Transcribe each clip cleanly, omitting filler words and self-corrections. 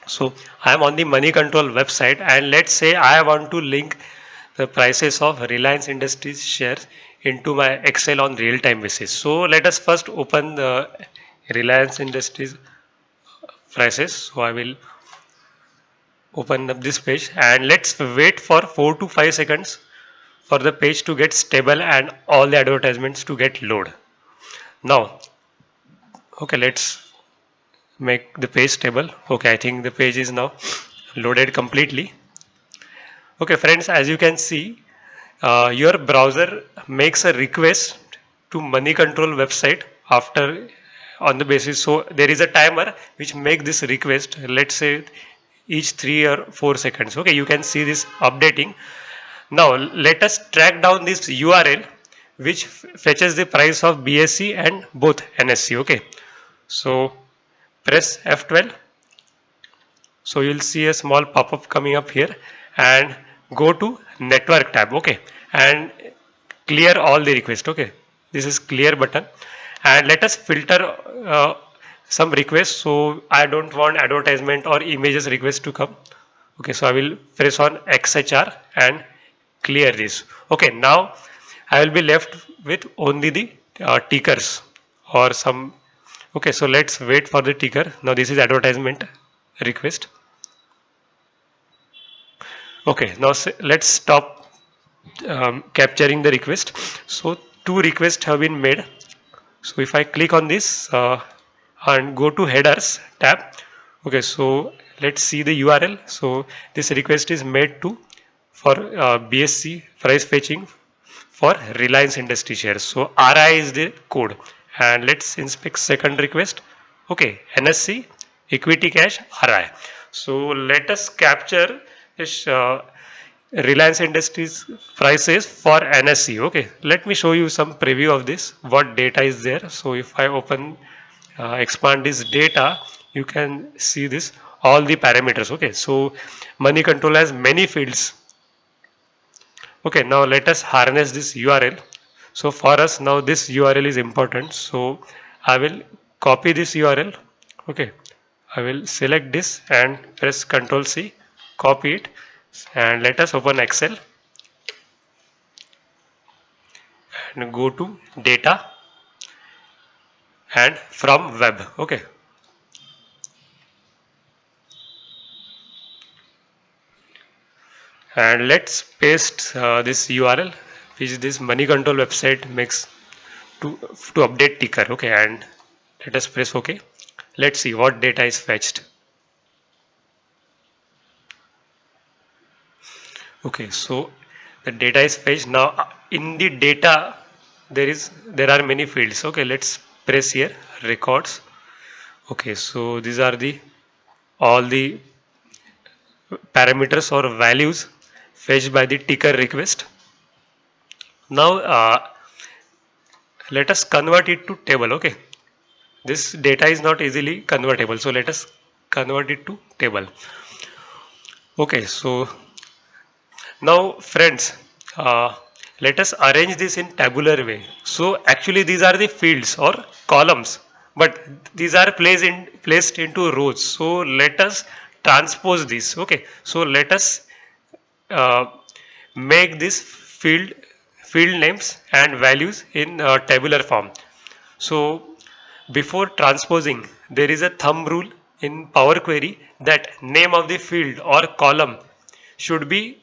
So I am on the money control website, and let's say I want to link the prices of Reliance Industries shares into my Excel on real time basis. So let us first open the Reliance Industries prices. So I will open up this page, and let's wait for 4 to 5 seconds for the page to get stable and all the advertisements to get load. Now, okay, let's make the page stable. Okay, I think the page is now loaded completely. Okay, friends, as you can see, your browser makes a request to money control website after on the basis. So there is a timer which make this request. Let's say each 3 or 4 seconds. Okay, you can see this updating. Now let us track down this URL which fetches the price of BSE and both NSE. Okay, so press F12. So you'll see a small pop-up coming up here, and go to network tab. Okay, and clear all the requests. Okay, this is clear button, and let us filter some requests. So I don't want advertisement or images request to come. Okay, so I will press on XHR and clear this. Okay, now I will be left with only the tickers or some. Okay, so let's wait for the ticker. Now this is advertisement request. Okay, now let's stop capturing the request. So two requests have been made. So if I click on this and go to headers tab, okay, so let's see the URL. So this request is made to for BSC price fetching for Reliance Industry shares. So RI is the code, and let's inspect second request. Okay, NSC equity cash RI. So let us capture this Reliance Industries prices for NSE. Okay, let me show you some preview of this. What data is there? So if I open, expand this data, you can see this all the parameters. Okay, so money control has many fields. Okay, now let us harness this URL. So for us now this URL is important. So I will copy this URL. Okay, I will select this and press Ctrl C, copy it, and let us open Excel and go to data and from web. Okay, and let's paste this URL which this money control website makes to update ticker. Okay, and let us press OK. Let's see what data is fetched. Okay, so the data is fetched. Now in the data there are many fields. Okay, let's press here records. Okay, so these are the all the parameters or values fetched by the ticker request. Now let us convert it to table. Okay, this data is not easily convertible, so let us convert it to table. Okay, so now friends, let us arrange this in tabular way. So actually these are the fields or columns, but these are placed into rows. So let us transpose this. Okay, so let us uh, make this field names and values in tabular form. So before transposing, there is a thumb rule in Power Query that name of the field or column should be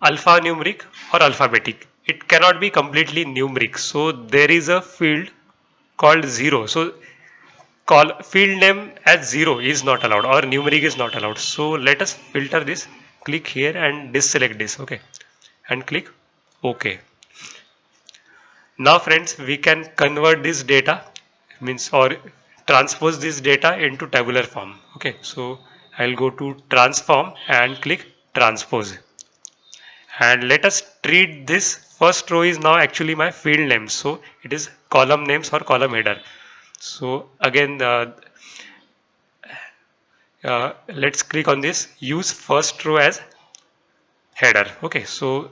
alphanumeric or alphabetic. It cannot be completely numeric. So there is a field called 0. So call field name as 0 is not allowed, or numeric is not allowed. So let us filter this. Click here and deselect this. Okay, and click OK. Now friends, we can convert this data, means or transpose this data into tabular form. Okay, so I'll go to transform and click transpose, and let us treat this first row is now actually my field name, so it is column names or column header. So again let's click on this, use first row as header. Okay, so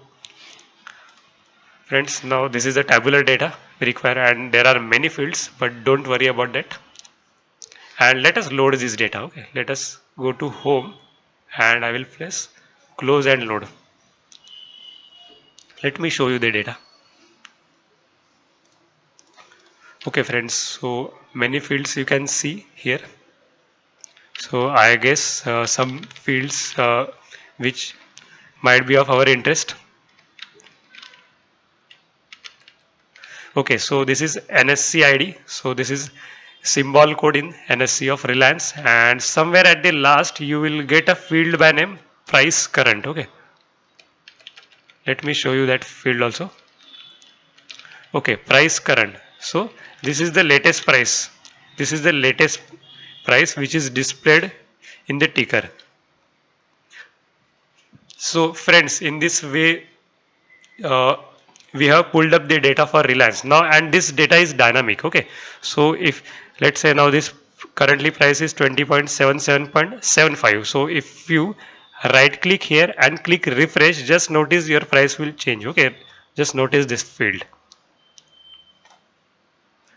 friends, now this is the tabular data we require, and there are many fields, but don't worry about that. And let us load this data. Okay, let us go to home and I will press close and load. Let me show you the data. Okay friends, so many fields you can see here. So I guess some fields which might be of our interest. Okay, so this is NSC ID. So this is symbol code in NSC of Reliance, and somewhere at the last you will get a field by name price current. Okay, let me show you that field also. Okay, price current. So this is the latest price. This is the latest price which is displayed in the ticker. So friends, in this way uh, we have pulled up the data for Reliance now, and this data is dynamic. Okay, so if let's say now this currently price is 20.77.75, so if you right click here and click refresh, just notice your price will change. Okay, just notice this field.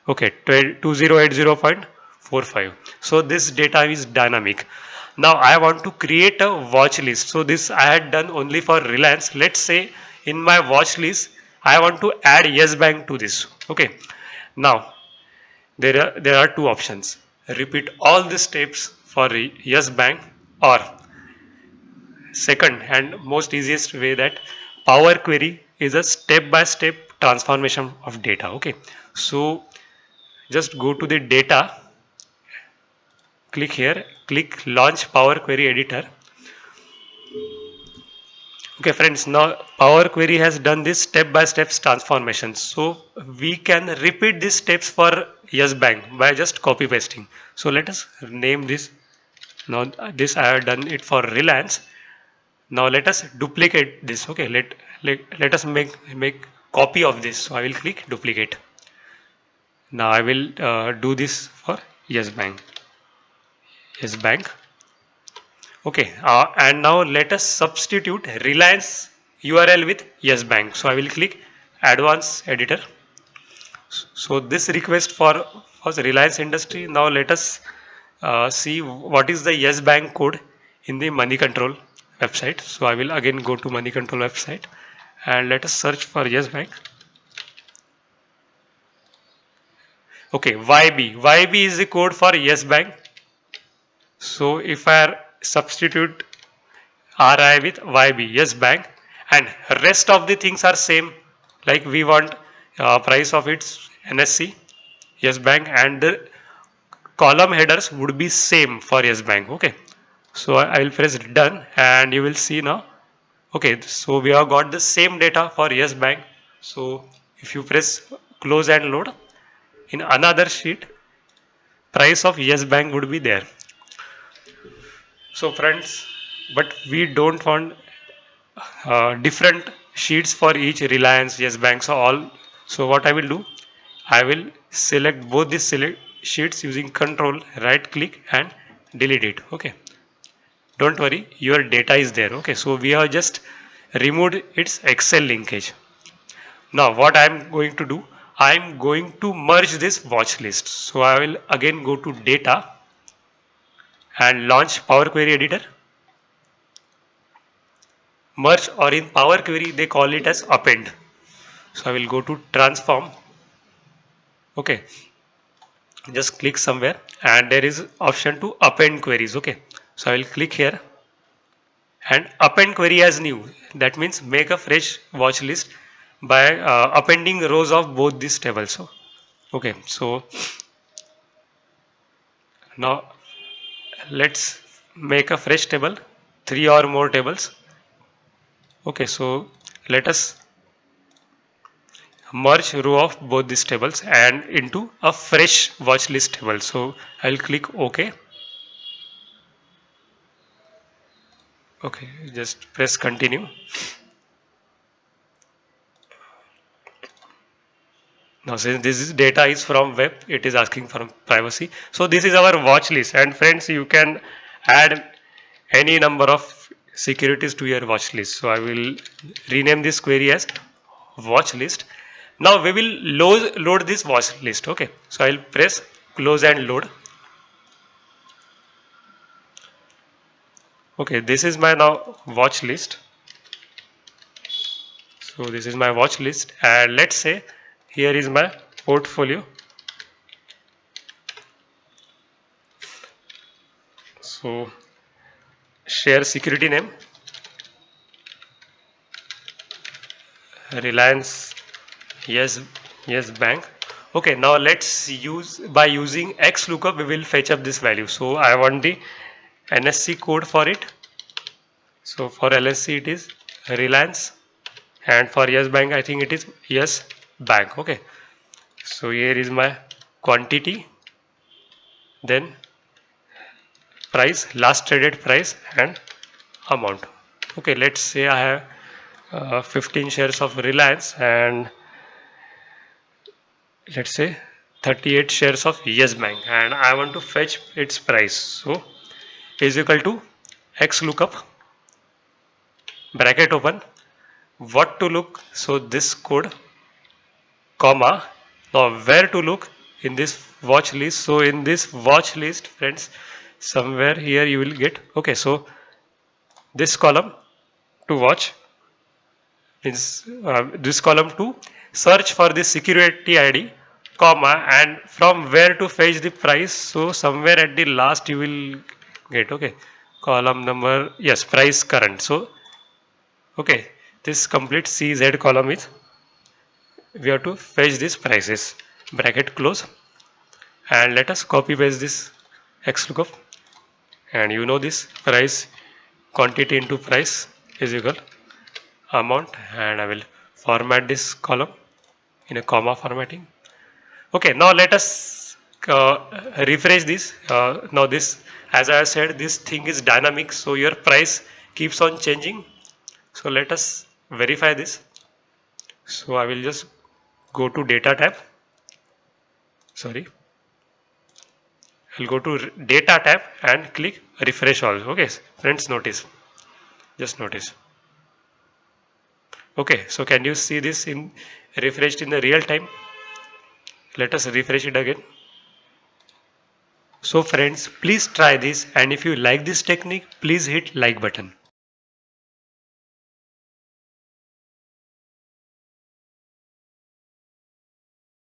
Okay, 2080.45. So this data is dynamic. Now I want to create a watch list. So this I had done only for Reliance. Let's say in my watch list I want to add Yes Bank to this. Okay. Now there are two options. Repeat all the steps for Yes Bank, or second and most easiest way, that Power Query is a step by step transformation of data. Okay. So just go to the data, click here, click launch Power Query editor. Okay friends, now Power Query has done this step by step transformation. So we can repeat these steps for Yes Bank by just copy pasting. So let us name this. Now this I have done it for Reliance. Now let us duplicate this. Okay, let us make copy of this. So I will click duplicate. Now I will do this for Yes Bank. Yes Bank. Okay, and now let us substitute Reliance URL with Yes Bank. So I will click Advanced Editor. So this request for Reliance Industry. Now let us see what is the Yes Bank code in the Money Control website. So I will again go to Money Control website and let us search for Yes Bank. Okay, YB. YB is the code for Yes Bank. So if I substitute RI with YB, Yes Bank, and rest of the things are same, like we want price of its NSC, Yes Bank, and the column headers would be same for Yes Bank. Okay, so I will press done and you will see now. Okay, so we have got the same data for Yes Bank. So if you press close and load, in another sheet price of Yes Bank would be there. So friends, but we don't want different sheets for each Reliance, Yes Bank, so all. So what I will do, I will select both these select sheets using control, right click and delete it. Okay, don't worry, your data is there. Okay, so we have just removed its Excel linkage. Now what I am going to do, I am going to merge this watch list. So I will again go to data and launch Power Query Editor. Merge, or in Power Query they call it as append. So I will go to transform. Okay, just click somewhere and there is option to append queries. Okay, so I will click here and append query as new. That means make a fresh watch list by appending rows of both these tables. So okay, so now let's make a fresh table, 3 or more tables. Okay, so let us merge row of both these tables and into a fresh watch list table. So I'll click OK. Okay, just press continue. Now since this is data is from web, it is asking for privacy. So this is our watch list, and friends, you can add any number of securities to your watch list. So I will rename this query as watch list. Now we will load this watch list. Okay, so I'll press close and load. Okay, this is my now watch list. So this is my watch list, and let's say here is my portfolio. So share security name Reliance. Yes, bank. Okay, now let's use by using X lookup we will fetch up this value. So I want the NSC code for it. So for LSC it is Reliance, and for Yes Bank I think it is Yes Bank. Okay. So here is my quantity, then price, last traded price and amount. Okay, let's say I have 15 shares of Reliance and let's say 38 shares of Yes Bank, and I want to fetch its price. So is equal to X lookup, bracket open, what to look. So this code, comma. Now where to look in this watch list. So in this watch list, friends, somewhere here you will get. Okay, so this column to watch is this column to search for the security ID, comma, and from where to fetch the price. So somewhere at the last you will get. Okay, column number, yes, price current. So okay, this complete CZ column is we have to fetch these prices, bracket close, and let us copy paste this X lookup, and you know this price quantity into price is equal amount, and I will format this column in a comma formatting. Okay, now let us refresh this. Now this, as I said, this thing is dynamic, so your price keeps on changing. So let us verify this. So I will just go to data tab. Sorry, I'll go to data tab and click refresh all. Okay, friends, notice, just notice. Okay, so can you see this in refreshed in the real time? Let us refresh it again. So friends, please try this, and if you like this technique, please hit like button.